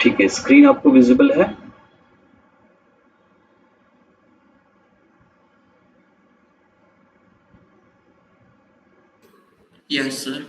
ठीक है, स्क्रीन आपको विजिबल है? Yes, sir.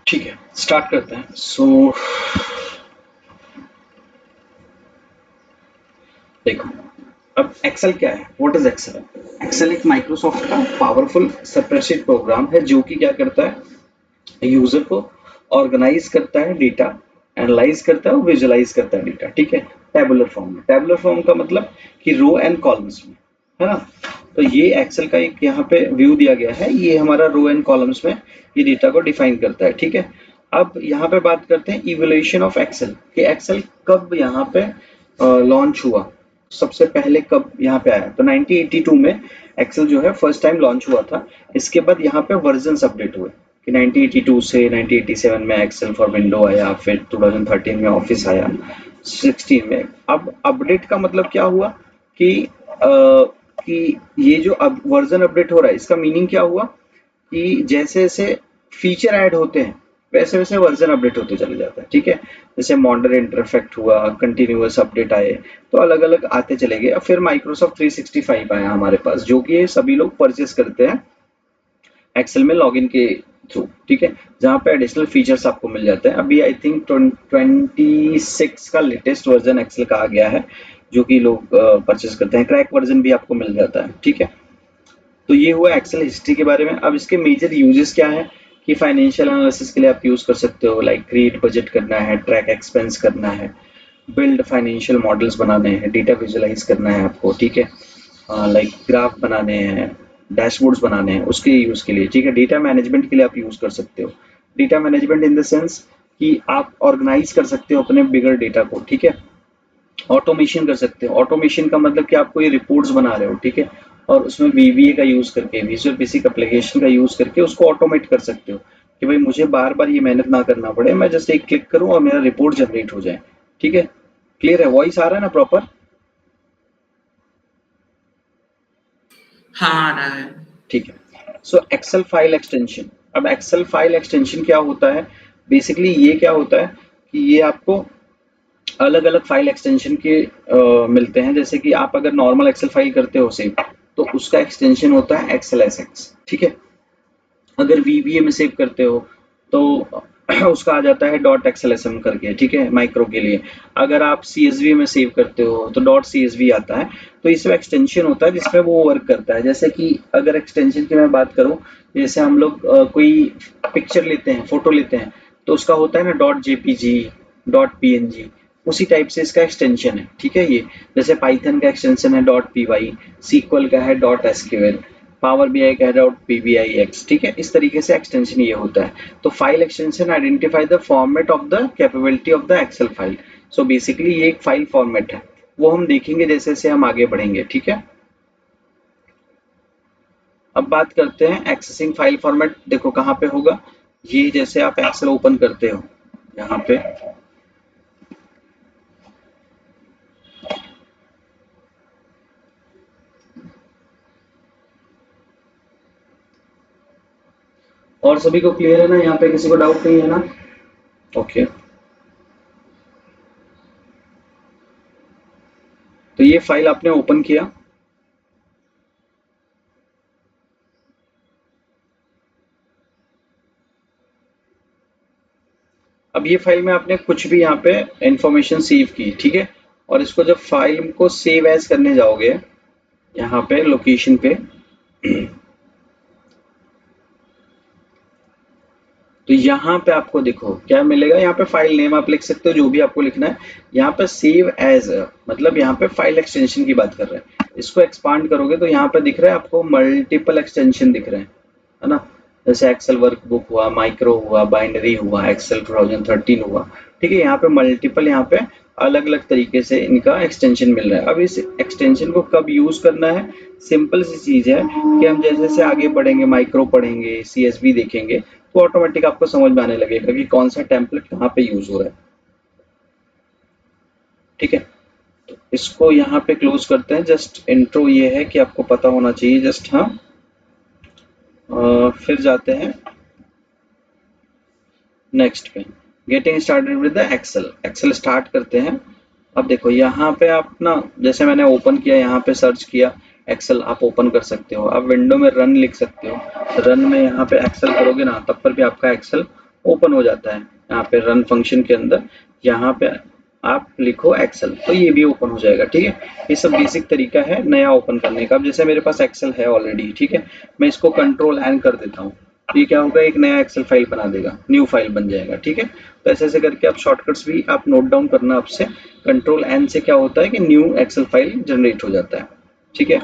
ठीक है, स्टार्ट करते हैं। देखो, अब एक्सेल क्या है? What is Excel? एक्सेल एक माइक्रोसॉफ्ट का पावरफुल स्प्रेडशीट प्रोग्राम है जो कि क्या करता है, यूजर को ऑर्गेनाइज करता है डेटा, एनालाइज करता है और विजुअलाइज करता है डेटा। ठीक है, टेबुलर फॉर्म में। टेबुलर फॉर्म का मतलब कि रो एंड कॉलम्स में, है ना? तो ये एक्सेल का एक यहाँ पे व्यू दिया गया है, ये हमारा रो एंड कॉलम्स में ये डेटा को डिफाइन करता है। ठीक है, अब यहाँ पे बात करते हैं इवोल्यूशन ऑफ एक्सेल कि एक्सेल कब यहाँ पे लॉन्च हुआ, सबसे पहले कब यहाँ पे आया। तो 1982 में एक्सेल जो है फर्स्ट टाइम लॉन्च हुआ था। इसके बाद यहाँ पे वर्जन्स अपडेट हुए कि 1982 से 1987 में एक्सेल फॉर विंडो आया, फिर 2013 में ऑफिस आया, 16 में। अब अपडेट का मतलब क्या हुआ कि कि ये जो अब वर्जन अपडेट हो रहा है, इसका मीनिंग क्या हुआ कि जैसे जैसे फीचर ऐड होते हैं वैसे वैसे वर्जन अपडेट होते चले जाता है। ठीक है, जैसे मॉडर्न इंटरफेक्ट हुआ, कंटिन्यूअस अपडेट आए, तो अलग अलग आते चले गए। अब फिर माइक्रोसॉफ्ट 365 आया हमारे पास, जो कि सभी लोग परचेस करते हैं एक्सेल में लॉगिन के थ्रू। ठीक है, जहाँ पे एडिशनल फीचर्स आपको मिल जाते हैं। अभी आई थिंक 26 का लेटेस्ट वर्जन एक्सेल का आ गया है जो कि लोग परचेस करते हैं। क्रैक वर्जन भी आपको मिल जाता है। ठीक है, तो ये हुआ एक्सेल हिस्ट्री के बारे में। अब इसके मेजर यूजेस क्या है कि फाइनेंशियल एनालिसिस के लिए आप यूज कर सकते हो, लाइक क्रिएट बजट करना है, ट्रैक एक्सपेंस करना है, बिल्ड फाइनेंशियल मॉडल्स बनाने हैं, डेटा विजुअलाइज करना है आपको। ठीक है, लाइक ग्राफ बनाने हैं, डैशबोर्ड्स बनाने हैं, उसके यूज के लिए। ठीक है, डेटा मैनेजमेंट के लिए आप यूज कर सकते हो। Data management in the sense कि आप ऑर्गेनाइज कर सकते हो अपने बिगर डेटा को। ठीक है, ऑटोमेशन कर सकते हो। ऑटोमेशन का मतलब कि आप कोई रिपोर्ट्स बना रहे हो, ठीक है, और उसमें वीबीए का यूज करके, विजुअल बेसिक एप्लीकेशन का यूज करके उसको ऑटोमेट कर सकते हो कि भाई मुझे बार बार ये मेहनत ना करना पड़े, मैं जस्ट एक क्लिक करूं और मेरा रिपोर्ट जनरेट हो जाए। ठीक है, क्लियर है? वॉइस आ रहा है ना प्रॉपर? हाँ आ रहा है। ठीक है, सो एक्सेल फाइल एक्सटेंशन। अब एक्सेल फाइल एक्सटेंशन क्या होता है? बेसिकली ये क्या होता है कि ये आपको अलग अलग फाइल एक्सटेंशन के मिलते हैं। जैसे कि आप अगर नॉर्मल एक्सेल फाइल करते हो सेव, तो उसका एक्सटेंशन होता है एक्सेल एसएक्स। ठीक है, अगर वीबीए में सेव करते हो तो उसका आ जाता है डॉट एक्सएलएसएम करके, ठीक है, माइक्रो के लिए। अगर आप सीएसवी में सेव करते हो तो डॉट सीएसवी आता है। तो इसमें एक्सटेंशन होता है जिसमें वो वर्क करता है। जैसे कि अगर एक्सटेंशन की मैं बात करूं, जैसे हम लोग कोई पिक्चर लेते हैं, फोटो लेते हैं, तो उसका होता है ना डॉट जेपीजी, डॉट पीएनजी, उसी टाइप से इसका एक्सटेंशन है, ठीक है। ये जैसे पाइथन का एक्सटेंशन है डॉट पीवाई, सीक्वल का है डॉट एसक्यूएल, पावर बीआई का है डॉट पीबीआई एक्स, ठीक है। इस तरीके से एक्सटेंशन ये होता है। तो file extension identify the format of the capability of the Excel file. So basically ये एक फाइल फॉर्मेट है, वो हम देखेंगे जैसे जैसे हम आगे बढ़ेंगे, ठीक है। अब बात करते हैं एक्सेसिंग फाइल फॉर्मेट। देखो कहाँ पे होगा ये, जैसे आप एक्सेल ओपन करते हो यहाँ पे, और सभी को क्लियर है ना, यहाँ पे किसी को डाउट नहीं है ना? ओके। तो ये फाइल आपने ओपन किया, अब ये फाइल में आपने कुछ भी यहाँ पे इंफॉर्मेशन सेव की, ठीक है। और इसको जब फाइल को सेव एज करने जाओगे यहाँ पे लोकेशन पे, तो यहाँ पे आपको देखो क्या मिलेगा, यहाँ पे फाइल नेम आप लिख सकते हो जो भी आपको लिखना है। यहाँ पे सेव एज मतलब यहाँ पे फाइल एक्सटेंशन की बात कर रहे हैं। इसको एक्सपांड करोगे तो यहाँ पे दिख रहा है आपको मल्टीपल एक्सटेंशन दिख रहे हैं, है ना। जैसे एक्सेल वर्कबुक हुआ, माइक्रो हुआ, बाइनरी हुआ, एक्सेल 2013 हुआ, ठीक है। यहाँ पे मल्टीपल, यहाँ पे अलग अलग तरीके से इनका एक्सटेंशन मिल रहा है। अब इस एक्सटेंशन को कब यूज करना है, सिंपल सी चीज है कि हम जैसे जैसे आगे बढ़ेंगे, माइक्रो पढ़ेंगे, सीएसवी देखेंगे, तो ऑटोमेटिक आपको समझ में आने लगेगा कि कौन सा टेम्पलेट कहाँ पे यूज हो रहा है, ठीक है। तो इसको यहाँ पे क्लोज करते हैं। जस्ट इंट्रो ये है कि आपको पता होना चाहिए जस्ट, हाँ। फिर जाते हैं नेक्स्ट पे, getting started with the Excel. Excel start करते हैं। अब देखो यहाँ पे आप ना, जैसे मैंने ओपन किया, यहाँ पे सर्च किया एक्सेल, आप ओपन कर सकते हो। आप विंडो में रन लिख सकते हो, रन में यहाँ पे एक्सेल करोगे ना, तब पर भी आपका एक्सेल ओपन हो जाता है। यहाँ पे रन फंक्शन के अंदर यहाँ पे आप लिखो एक्सेल, तो ये भी ओपन हो जाएगा, ठीक है। ये सब बेसिक तरीका है नया ओपन करने का। अब जैसे मेरे पास एक्सेल है ऑलरेडी, ठीक है, मैं इसको कंट्रोल एन कर देता हूँ, तो ये क्या होगा, एक नया एक्सेल फाइल बना देगा, न्यू फाइल बन जाएगा, ठीक है। तो ऐसे ऐसे करके आप शॉर्टकट्स भी आप नोट डाउन करना आपसे। कंट्रोल एन से क्या होता है कि न्यू एक्सेल फाइल जनरेट हो जाता है, ठीक है।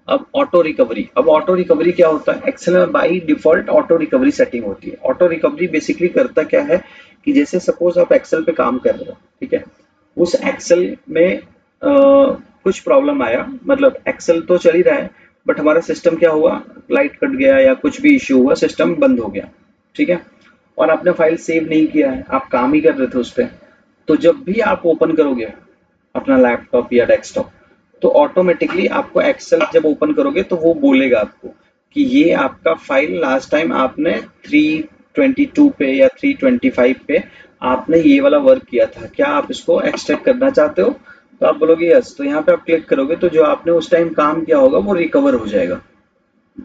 अब ऑटो रिकवरी, अब ऑटो रिकवरी क्या होता है, एक्सेल में by default auto recovery setting होती है। ऑटो रिकवरी बेसिकली करता क्या है कि जैसे सपोज आप एक्सेल पे काम कर रहे हो, ठीक है, उस एक्सेल में कुछ प्रॉब्लम आया, मतलब एक्सेल तो चल ही रहा है, बट हमारा सिस्टम क्या हुआ, लाइट कट गया या कुछ भी इश्यू हुआ, सिस्टम बंद हो गया, ठीक है। और आपने फाइल सेव नहीं किया है, आप काम ही कर रहे थे उस पर। तो जब भी आप ओपन करोगे अपना लैपटॉप या डेस्कटॉप, तो ऑटोमेटिकली आपको एक्सेल जब ओपन करोगे तो वो बोलेगा आपको कि ये आपका फाइल लास्ट टाइम आपने 322 पे या 325 पे आपने ये वाला वर्क किया था, क्या आप इसको एक्सट्रैक्ट करना चाहते हो? तो आप बोलोगे यस, तो यहाँ पे आप क्लिक करोगे तो जो आपने उस टाइम काम किया होगा वो रिकवर हो जाएगा,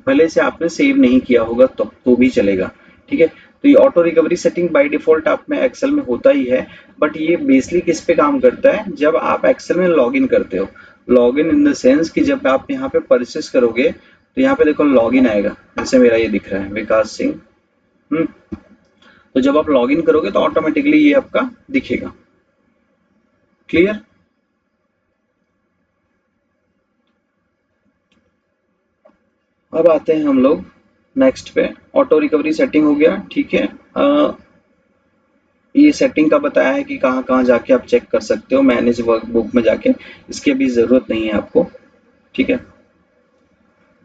भले से आपने सेव नहीं किया होगा तो भी चलेगा, ठीक है। तो ये auto recovery setting by default आप में एक्सेल में होता ही है, बट ये बेसिकली किस पे काम करता है, जब आप एक्सेल में लॉग इन करते हो। Log in in the sense कि जब आप यहाँ पे परचेस करोगे तो यहाँ पे देखो लॉग इन आएगा, जैसे मेरा ये दिख रहा है विकास सिंह। हम्म। तो जब आप लॉग इन करोगे तो ऑटोमेटिकली ये आपका दिखेगा, क्लियर। अब आते हैं हम लोग नेक्स्ट पे, ऑटो रिकवरी सेटिंग हो गया, ठीक है। ये सेटिंग का बताया है कि कहाँ कहाँ जाके आप चेक कर सकते हो, मैनेज वर्कबुक में जाके, इसकी अभी जरूरत नहीं है आपको, ठीक है।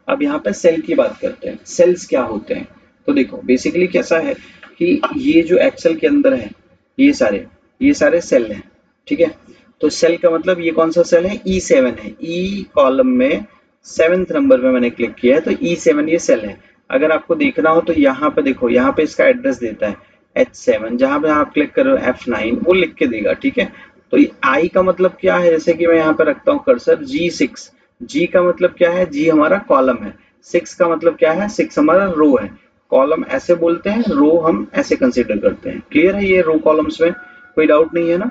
अब यहाँ पे सेल की बात करते हैं, सेल्स क्या होते हैं। तो देखो बेसिकली कैसा है कि ये जो एक्सेल के अंदर है, ये सारे सेल हैं, ठीक है। तो सेल का मतलब ये कौन सा सेल है, E7 है, ई कॉलम में 7th नंबर पे मैंने क्लिक किया है, तो E7 ये सेल है। अगर आपको देखना हो तो यहाँ पे देखो, यहाँ पे इसका एड्रेस देता है H7, जहाँ पे आप क्लिक करो F9 वो लिख के देगा, ठीक है। तो आई का मतलब क्या है, जैसे कि मैं यहाँ पे रखता हूँ कर्सर G6, जी का मतलब क्या है, जी हमारा कॉलम है, 6 का मतलब क्या है, 6 हमारा रो है। कॉलम ऐसे बोलते हैं, रो हम ऐसे कंसीडर करते हैं। क्लियर है ये रो कॉलम्स में? कोई डाउट नहीं है ना?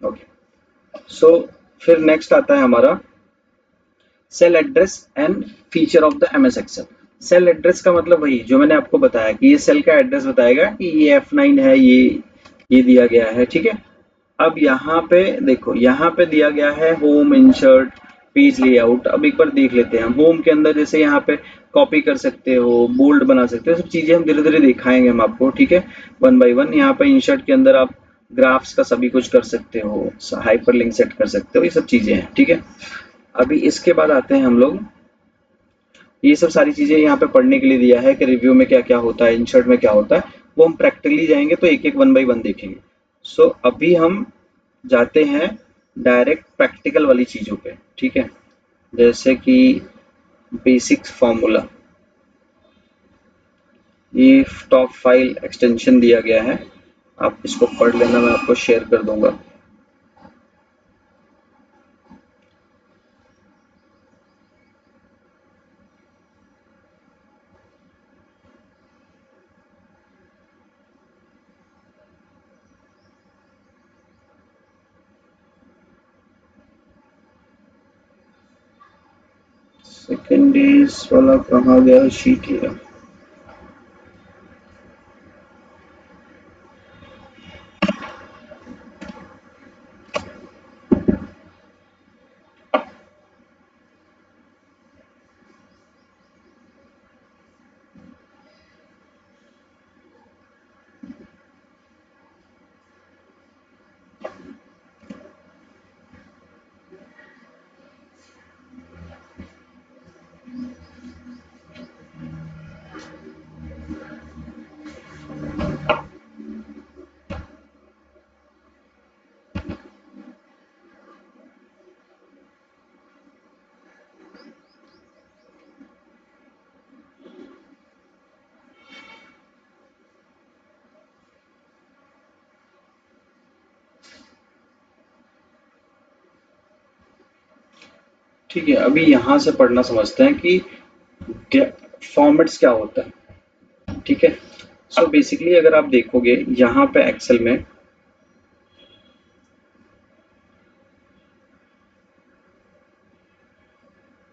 ओके, सो फिर नेक्स्ट आता है हमारा cell address and feature of the MS Excel. Cell address का मतलब वही जो मैंने आपको बताया कि ये सेल का एड्रेस बताएगा कि ये F9 है, ये दिया गया है, ठीक है। अब यहाँ पे देखो, यहाँ पे दिया गया है होम, इंसर्ट, पेज लेआउट। अब एक बार देख लेते हैं हम होम के अंदर, जैसे यहाँ पे कॉपी कर सकते हो, बोल्ड बना सकते हो, सब चीजें हम धीरे धीरे दिखाएंगे हम आपको, ठीक है, वन बाय वन। यहाँ पे इंसर्ट के अंदर आप ग्राफ्स का सभी कुछ कर सकते हो, हाइपर लिंक सेट कर सकते हो, ये सब चीजें हैं, ठीक है। अभी इसके बाद आते हैं हम लोग, ये सब सारी चीजें यहाँ पे पढ़ने के लिए दिया है कि रिव्यू में क्या क्या होता है, इंसर्ट में क्या होता है, वो हम प्रैक्टिकली जाएंगे तो एक एक वन बाई वन देखेंगे। सो अभी हम जाते हैं डायरेक्ट प्रैक्टिकल वाली चीजों पे, ठीक है। जैसे कि बेसिक फॉर्मूला, ये टॉप फाइल एक्सटेंशन दिया गया है, आप इसको पढ़ लेना, मैं आपको शेयर कर दूंगा। सेकेंड डेज वाला कहाँ गया शीट? ये ठीक है, अभी यहाँ से पढ़ना समझते हैं कि फॉर्मेट्स क्या होता है, ठीक है। सो बेसिकली अगर आप देखोगे यहाँ पे एक्सेल में,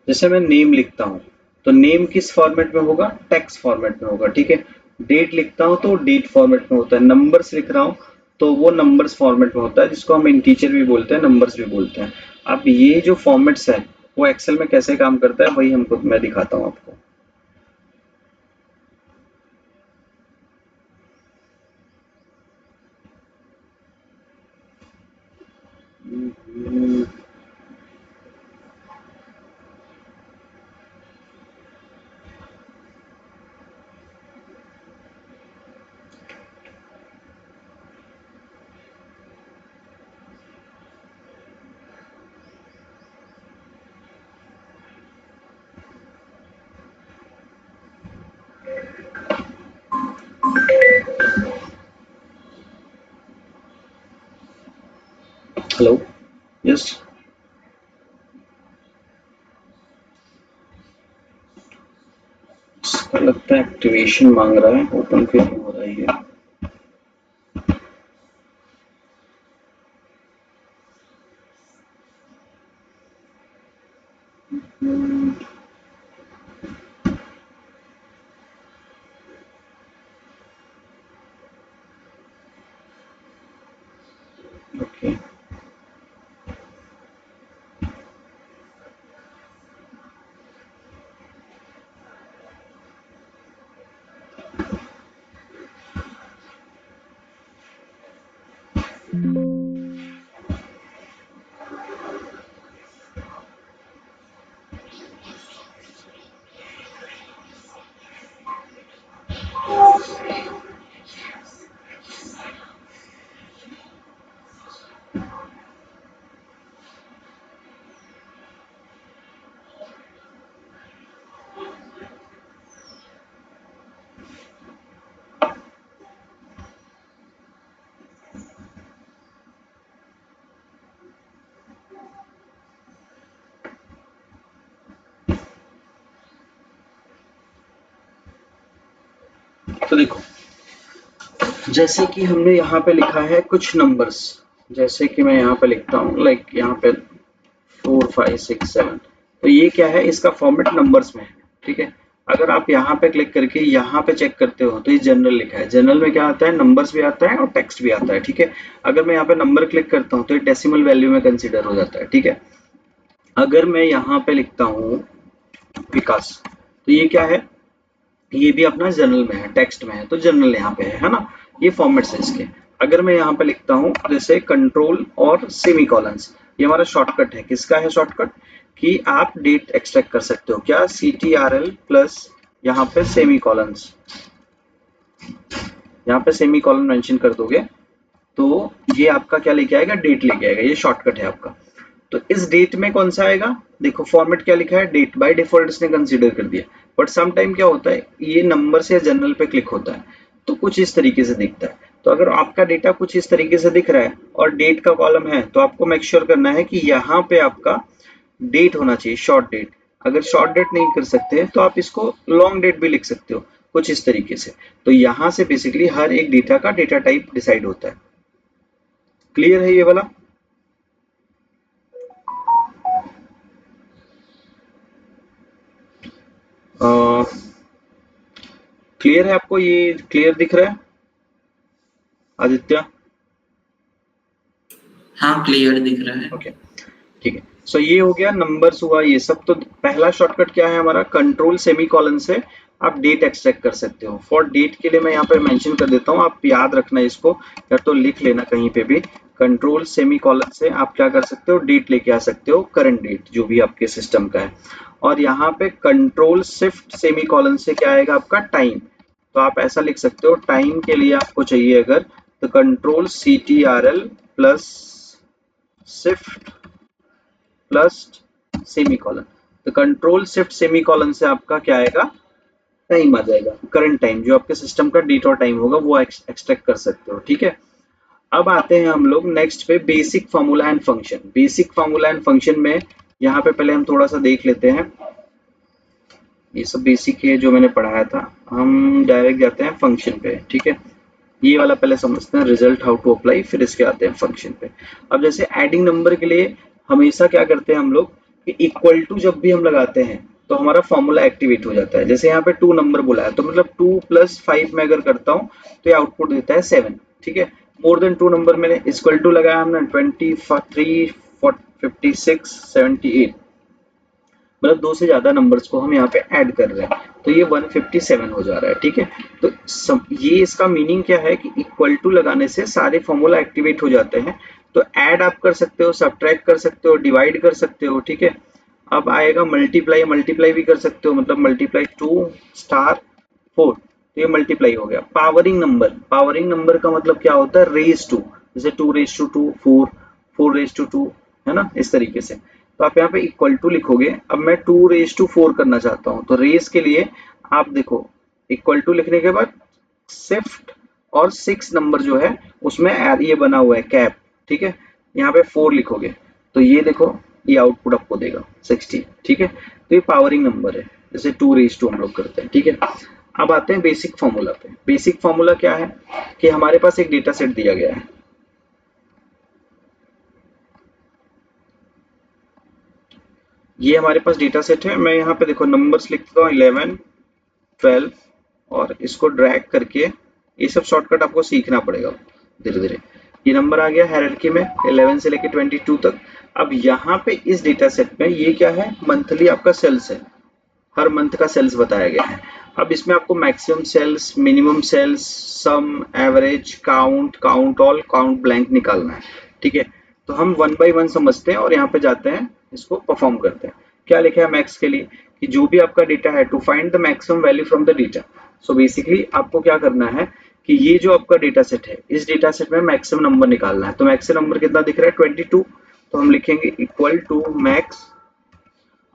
जैसे मैं नेम लिखता हूँ तो नेम किस फॉर्मेट में होगा? टेक्स्ट फॉर्मेट में होगा, ठीक है। डेट लिखता हूँ तो डेट फॉर्मेट में होता है। नंबर्स लिख रहा हूँ तो वो नंबर्स फॉर्मेट में होता है, जिसको हम इंटीजर भी बोलते हैं, नंबर्स भी बोलते हैं। अब ये जो फॉर्मेट्स है वो एक्सेल में कैसे काम करता है, वही हमको मैं दिखाता हूँ आपको। Hello, yes. इसका लगता है एक्टिवेशन मांग रहा है, ओपन क्यों नहीं हो रहा है ये? ओके, तो देखो, जैसे कि हमने यहाँ पे लिखा है कुछ नंबर्स, जैसे कि मैं यहाँ पे लिखता हूँ लाइक यहाँ पे 4 5 6 7, तो ये क्या है, इसका फॉर्मेट नंबर्स में है। ठीक है, अगर आप यहाँ पे क्लिक करके यहाँ पे चेक करते हो तो ये जनरल लिखा है। जनरल में क्या आता है, नंबर्स भी आता है और टेक्स्ट भी आता है। ठीक है, अगर मैं यहाँ पे नंबर क्लिक करता हूँ तो ये डेसिमल वैल्यू में कंसिडर हो जाता है। ठीक है, अगर मैं यहाँ पे लिखता हूँ विकास, तो ये क्या है, ये भी अपना जनरल में है, टेक्स्ट में है, तो जनरल यहाँ पे है ना, ये फॉर्मेट्स है इसके। अगर मैं यहाँ पे लिखता हूँ जैसे कंट्रोल और सेमी कॉलन्स, ये हमारा शॉर्टकट है। किसका है शॉर्टकट, कि आप डेट एक्सट्रैक्ट कर सकते हो क्या, CTRL प्लस यहाँ पे सेमी कॉलन्स, यहाँ पे सेमी कॉलन मेंशन कर दोगे तो ये आपका क्या लेके आएगा, डेट लेके आएगा। ये शॉर्टकट है आपका। तो इस डेट में कौन सा आएगा, देखो फॉर्मेट क्या लिखा है, डेट बाय डिफॉल्ट इसने कंसीडर कर दिया। बट सम टाइम क्या होता है, ये नंबर से जनरल पे क्लिक होता है तो कुछ इस तरीके से दिखता है। तो अगर आपका डेटा कुछ इस तरीके से दिख रहा है और डेट का कॉलम है, तो आपको मेक श्योर करना है कि यहाँ पे आपका डेट होना चाहिए, शॉर्ट डेट। अगर शॉर्ट डेट नहीं कर सकते तो आप इसको लॉन्ग डेट भी लिख सकते हो कुछ इस तरीके से। तो यहाँ से बेसिकली हर एक डेटा का डेटा टाइप डिसाइड होता है। क्लियर है ये वाला? क्लियर है आपको, ये क्लियर दिख रहा है आदित्य? हाँ क्लियर दिख रहा है। ओके ठीक है, सो ये हो गया नंबर्स हुआ ये सब। तो पहला शॉर्टकट क्या है हमारा, कंट्रोल सेमी कॉलन से आप डेट एक्सट्रैक्ट कर सकते हो। फॉर डेट के लिए मैं यहाँ पे मेंशन कर देता हूँ, आप याद रखना इसको या तो लिख लेना कहीं पे भी। कंट्रोल सेमी कॉलन से आप क्या कर सकते हो, डेट लेके आ सकते हो, करंट डेट जो भी आपके सिस्टम का है। और यहाँ पे कंट्रोल शिफ्ट सेमी कॉलन से क्या आएगा आपका, टाइम। तो आप ऐसा लिख सकते हो, टाइम के लिए आपको चाहिए अगर, तो control CTRL plus shift plus semi colon. तो कंट्रोल शिफ्ट सेमी कॉलन से आपका क्या आएगा, टाइम आ जाएगा, करंट टाइम जो आपके सिस्टम का डेट और टाइम होगा वो एक्सट्रैक्ट कर सकते हो। ठीक है, अब आते हैं हम लोग नेक्स्ट पे, basic formula and function. Basic formula and function में यहाँ पे पहले हम थोड़ा सा देख लेते हैं, ये सब बेसिक है जो मैंने पढ़ाया था। हम डायरेक्ट जाते हैं फंक्शन पे। ठीक है, ये वाला पहले समझते हैं, रिजल्ट हाउ टू अप्लाई, फिर इसके आते हैं फंक्शन पे। अब जैसे एडिंग नंबर के लिए हमेशा क्या करते हैं हम लोग, कि इक्वल टू जब भी हम लगाते हैं तो हमारा फॉर्मूला एक्टिवेट हो जाता है। जैसे यहाँ पे 2 नंबर बोला है तो मतलब 2 + 5 में अगर करता हूँ तो ये आउटपुट देता है 7। ठीक है, मोर देन 2 नंबर मैंने इक्वल टू लगाया हमने 23 56 78, मतलब 2 से ज्यादा नंबर्स को हम यहाँ पे ऐड कर रहे हैं तो ये 157 हो जा रहा है। ठीक है, तो ये इसका मीनिंग क्या है कि इक्वल टू लगाने से सारे फॉर्मूला एक्टिवेट हो जाते हैं। तो ऐड आप कर सकते हो, सब्ट्रैक्ट कर सकते हो, डिवाइड कर सकते हो। ठीक है, अब आएगा मल्टीप्लाई, मल्टीप्लाई भी कर सकते हो, मतलब मल्टीप्लाई 2 * 4, तो ये मल्टीप्लाई हो गया। पावरिंग नंबर, पावरिंग नंबर का मतलब क्या होता है, रेज टू, जैसे 2 * 2 4, 4 * 2, है ना, इस तरीके से। तो आप यहाँ पे इक्वल टू लिखोगे। अब मैं 2 * 4 करना चाहता हूँ तो रेस के लिए आप देखो, इक्वल टू लिखने के बाद शिफ्ट और 6 नंबर जो है उसमें ये बना हुआ है कैप। ठीक है, यहाँ पे 4 लिखोगे तो ये देखो ये आउटपुट आपको देगा 60। ठीक है, तो ये पावरिंग नंबर है, जैसे 2 * हम लोग करते हैं। ठीक है, अब आते हैं बेसिक फॉर्मूला पे। बेसिक फॉर्मूला क्या है, कि हमारे पास एक डेटा सेट दिया गया है, ये हमारे पास डेटा सेट है। मैं यहाँ पे देखो नंबर्स लिखता हूँ 11 12 और इसको ड्रैग करके, ये सब शॉर्टकट आपको सीखना पड़ेगा धीरे धीरे। ये नंबर आ गया हायरार्की में 11 से लेके 22 तक। अब यहाँ पे इस डेटा सेट में ये क्या है, मंथली आपका सेल्स है, हर मंथ का सेल्स बताया गया है। अब इसमें आपको maximum cells, minimum cells, sum, average, count, count all, count blank निकालना है। ठीक है, तो हम 1 बाय 1 समझते हैं और यहाँ पे जाते हैं, इसको परफॉर्म करते हैं। क्या लिखा है मैक्स के लिए, कि जो भी आपका डेटा है, to find the maximum value from the data. So basically आपको क्या करना है, कि ये जो आपका डेटा सेट है, इस डेटा सेट में मैक्सिमम नंबर निकालना है। तो मैक्सिमम नंबर कितना दिख रहा है, 22। तो हम लिखेंगे इक्वल टू मैक्स।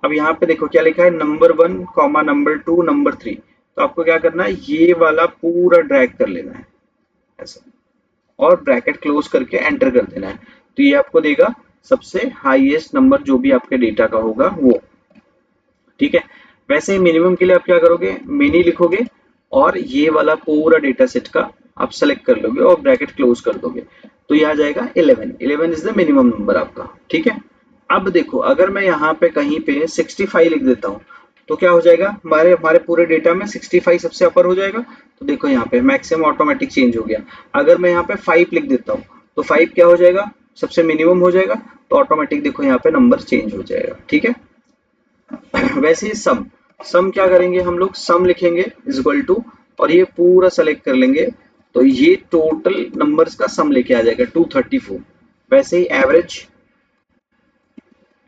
अब यहाँ पे देखो क्या लिखा है, नंबर 1, नंबर 2, नंबर 3। तो आपको क्या करना है, ये वाला पूरा ड्रैग कर लेना है ऐसा, और ब्रैकेट क्लोज करके एंटर कर देना है। तो ये आपको देगा सबसे हाईएस्ट नंबर जो भी आपके डेटा का होगा वो। ठीक है, वैसे ही मिनिमम के लिए आप क्या करोगे, मिनी लिखोगे और ये वाला पूरा डेटा सेट का आप सेलेक्ट कर लोगे और ब्रैकेट क्लोज कर दोगे, तो ये आ जाएगा 11। 11 इज द मिनिमम नंबर आपका, ठीक है। अब देखो अगर मैं यहाँ पे कहीं पे 65 लिख देता हूँ तो क्या हो जाएगा, हमारे हमारे पूरे डेटा में 65 सबसे अपर हो जाएगा। तो देखो यहाँ पे मैक्सिमम ऑटोमेटिक चेंज हो गया। अगर मैं यहाँ पे 5 लिख देता हूँ तो 5 क्या हो जाएगा, सबसे मिनिमम हो जाएगा। तो ऑटोमेटिक देखो यहाँ पे नंबर चेंज हो जाएगा, ठीक है। वैसे ही सम, सम क्या करेंगे हम लोग, सम लिखेंगे इज इक्वल टू, और ये पूरा सेलेक्ट कर लेंगे तो ये टोटल नंबर्स का सम लेके आ जाएगा 234। वैसे ही एवरेज,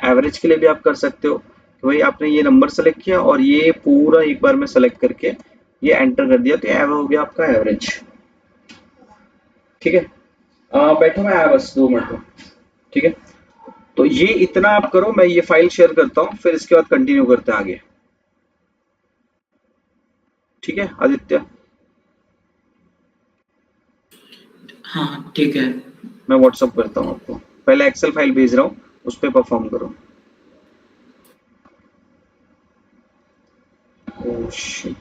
एवरेज के लिए भी आप कर सकते हो कि भाई आपने ये नंबर सेलेक्ट किया और ये पूरा एक बार में सेलेक्ट करके ये एंटर कर दिया तो ये हो गया आपका एवरेज, ठीक है। बैठो मैं आया बस 2 मिनट में, ठीक है। तो ये इतना आप करो, मैं ये फाइल शेयर करता हूँ फिर इसके बाद कंटिन्यू करते हैं आगे, ठीक है आदित्य। हाँ ठीक है। मैं व्हाट्सअप करता हूँ आपको, पहले एक्सेल फाइल भेज रहा हूँ, उस पर परफॉर्म करो। Oh shit.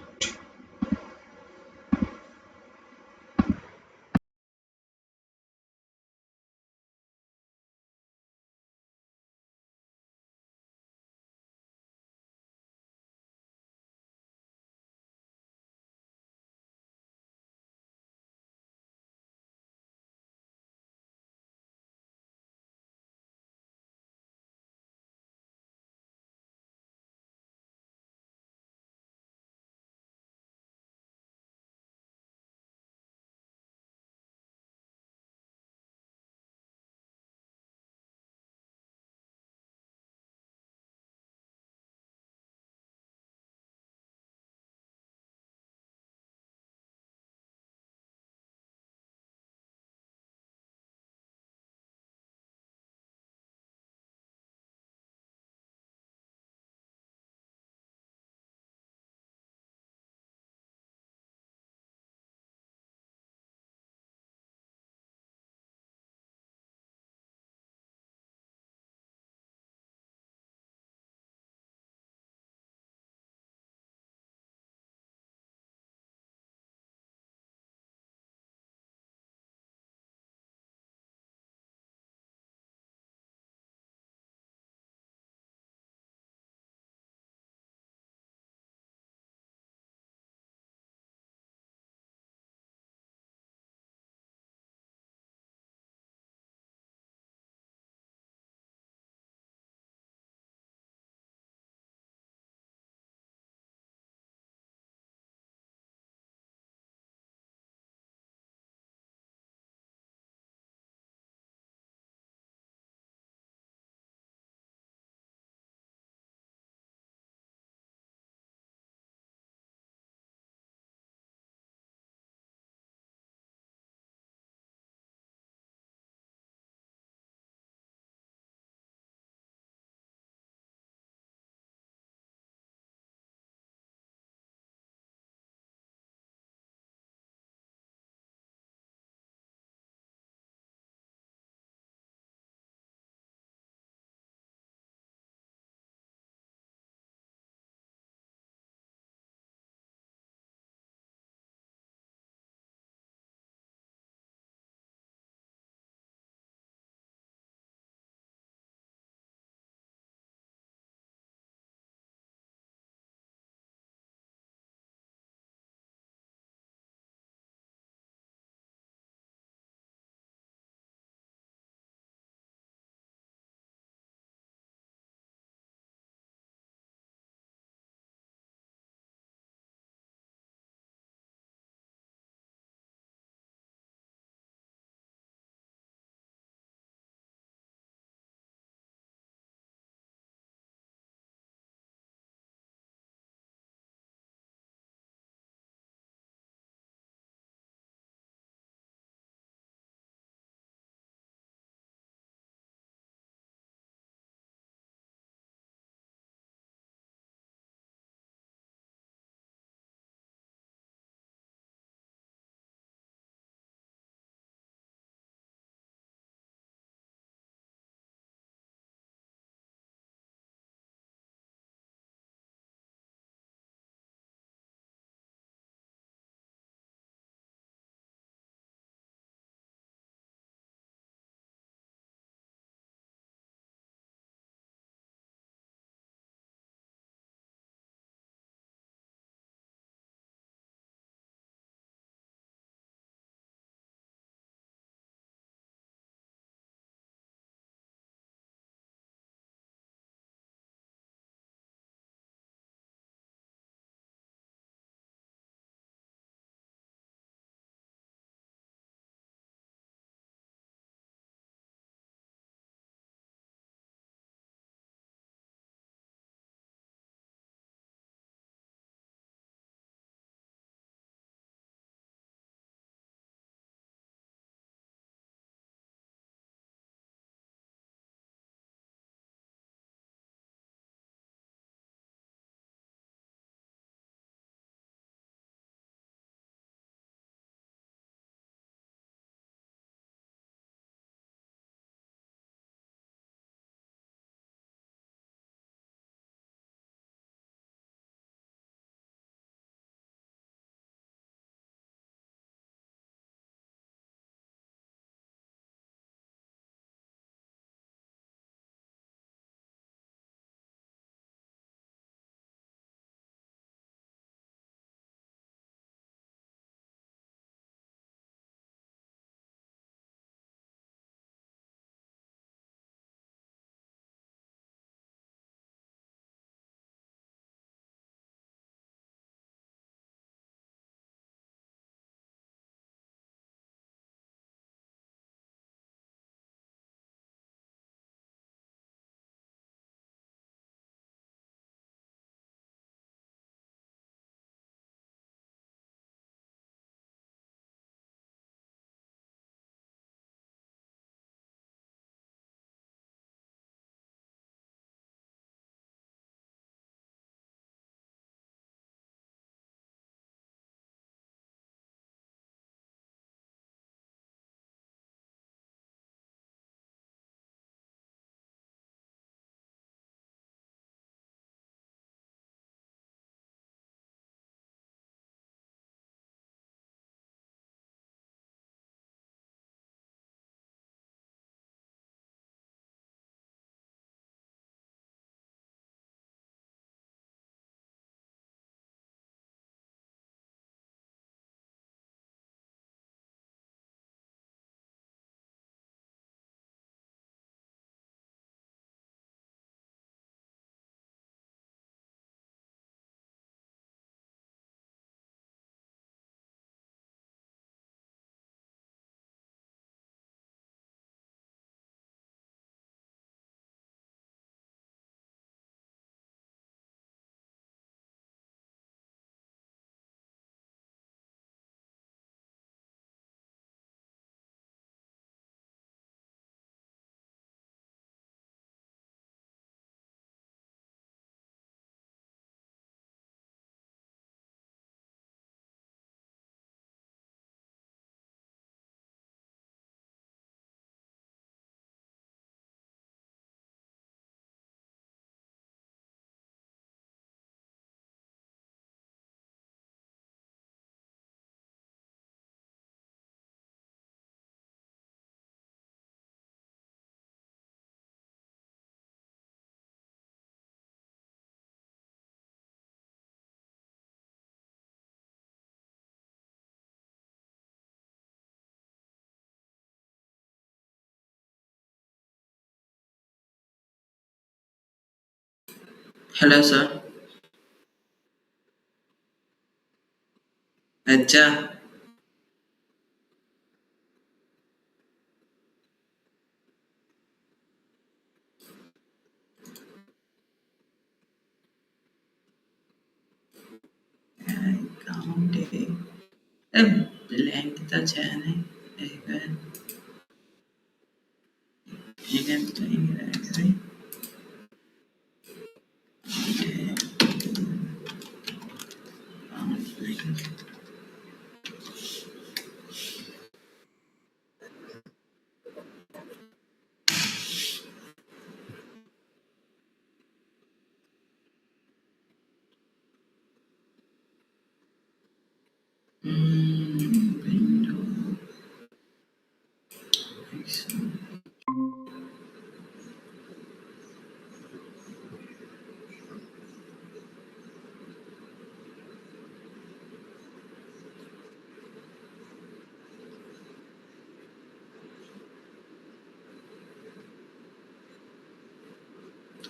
Hello sir. अच्छा। अकाउंट ब्लैंक तो है नहीं।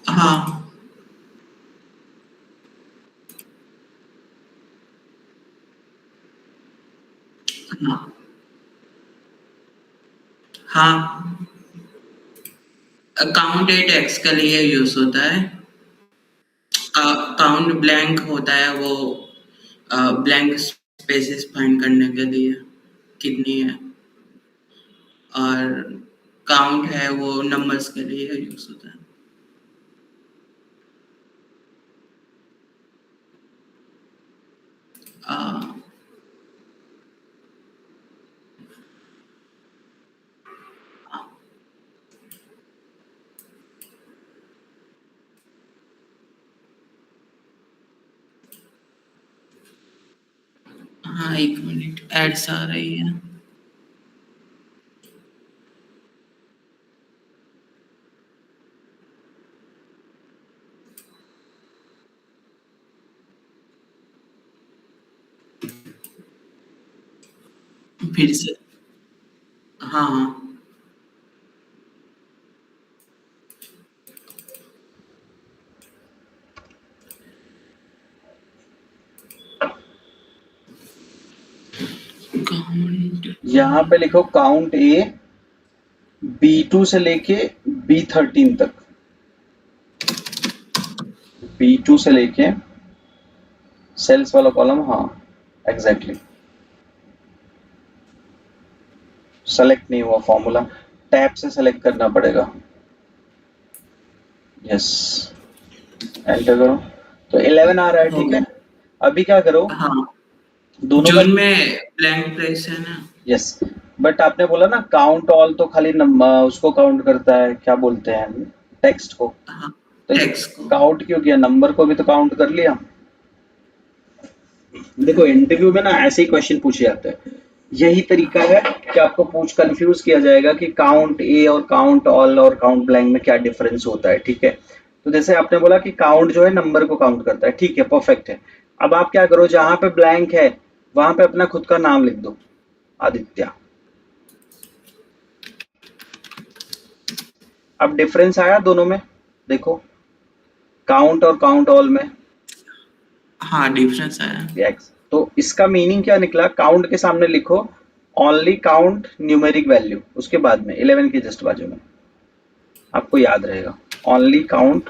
हाँ हाँ हाँ। अकाउंट एट एक्स के लिए यूज होता है। अकाउंट ब्लैंक होता है वो ब्लैंक स्पेसेस फाइंड करने के लिए कितनी है। और काउंट है वो नंबर्स के लिए यूज होता है। आ, हाँ एक मिनट एड्स आ रही है। फिर से। हाँ हाँ। काउंट यहाँ पे लिखो काउंट ए B2 से लेके B13 तक। B2 से लेके सेल्स वाला कॉलम, हाँ एग्जैक्टली सेलेक्ट नहीं हुआ फॉर्मूला, टैब से सेलेक्ट करना पड़ेगा। यस, एंटर करो तो 11 आ रहा है, हो ठीक है। गया। अभी क्या करो, हाँ दोनों का, जून में ब्लैंक प्लेस है ना। यस, बट आपने बोला ना काउंट ऑल तो खाली उसको काउंट करता है, क्या बोलते हैं, टेक्स्ट को। हाँ तो इसे टेक्स्ट को। काउंट क्यों किया, नंबर को भी तो काउंट कर लिया। देखो इंटरव्यू में ना ऐसे ही क्वेश्चन पूछे जाते हैं, यही तरीका है कि आपको कंफ्यूज किया जाएगा कि काउंट ए और काउंट ऑल और काउंट ब्लैंक में क्या डिफरेंस होता है, ठीक है। तो जैसे आपने बोला कि काउंट जो है नंबर को काउंट करता है, ठीक है, परफेक्ट है। अब आप क्या करो, जहां पे ब्लैंक है वहां पे अपना खुद का नाम लिख दो, आदित्य। अब डिफरेंस आया दोनों में, देखो काउंट और काउंट ऑल में। हाँ डिफरेंस है। यस, तो इसका मीनिंग क्या निकला, काउंट के सामने लिखो ओनली काउंट न्यूमेरिक वैल्यू, उसके बाद में 11 के जस्ट बाजू में, आपको याद रहेगा only count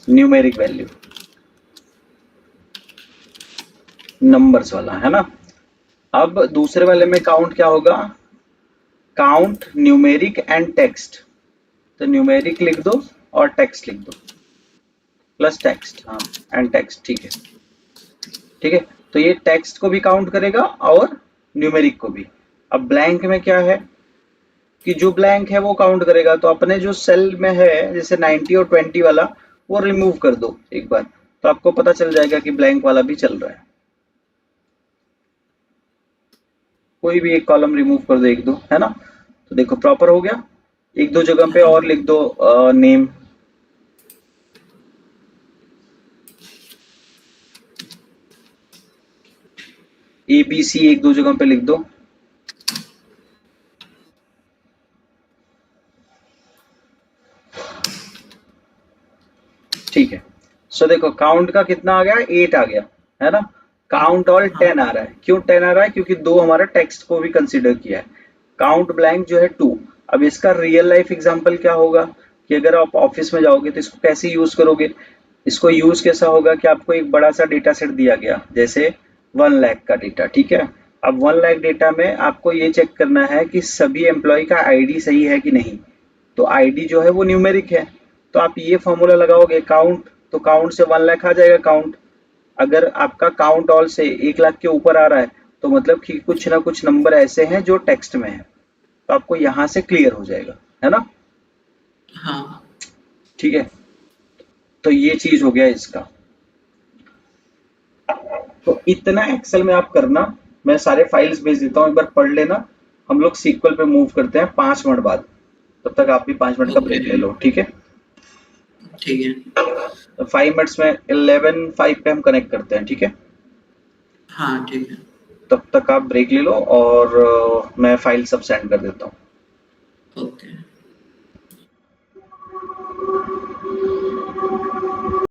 numeric value, numbers वाला है ना। अब दूसरे वाले में काउंट क्या होगा, काउंट न्यूमेरिक एंड टेक्स्ट, तो न्यूमेरिक लिख दो और टेक्स्ट लिख दो, प्लस टेक्स्ट, हाँ एंड टेक्स्ट, ठीक है ठीक है। तो ये टेक्स्ट को भी काउंट करेगा और न्यूमेरिक को भी। अब ब्लैंक में क्या है कि जो ब्लैंक है वो काउंट करेगा, तो अपने जो सेल में है जैसे 90 और 20 वाला, वो रिमूव कर दो एक बार, तो आपको पता चल जाएगा कि ब्लैंक वाला भी चल रहा है। कोई भी एक कॉलम रिमूव कर दो, एक दो, है ना। तो देखो प्रॉपर हो गया। एक दो जगह पे और लिख दो नेम, ABC एक दो जगह पे लिख दो। ठीक है। सो देखो काउंट का कितना आ गया, 8 आ गया, है ना। काउंट ऑल हाँ 10 आ रहा है, क्यों 10 आ रहा है, क्योंकि दो हमारा टेक्स्ट को भी कंसीडर किया है। काउंट ब्लैंक जो है 2। अब इसका रियल लाइफ एग्जांपल क्या होगा कि अगर आप ऑफिस में जाओगे तो इसको कैसे यूज करोगे। इसको यूज कैसा होगा कि आपको एक बड़ा सा डेटा सेट दिया गया, जैसे 1 लाख का डेटा, ठीक है। अब 1 लाख डेटा में आपको ये चेक करना है कि सभी एम्प्लॉय का आईडी सही है कि नहीं। तो आईडी जो है वो न्यूमेरिक है, तो आप ये फॉर्मूला लगाओगे काउंट, तो काउंट से 1 लाख आ जाएगा काउंट। अगर आपका काउंट ऑल से 1 लाख के ऊपर आ रहा है तो मतलब कि कुछ ना कुछ नंबर ऐसे हैं जो टेक्स्ट में है, तो आपको यहाँ से क्लियर हो जाएगा, है ना। हाँ ठीक है, तो ये चीज हो गया इसका। तो इतना एक्सेल में आप करना, मैं सारे फाइल्स भेज देता हूँ, एक बार पढ़ लेना। हम लोग सीक्वल पे मूव करते हैं 5 मिनट बाद, तब तक आप भी 5 मिनट का ओके ब्रेक ले लो, ठीक है। ठीक है। तो 5 मिनट्स में 11:05 पे हम कनेक्ट करते हैं, ठीक है। हाँ ठीक है। तब तक आप ब्रेक ले लो और मैं फाइल सब सेंड कर देता हूँ। ओके।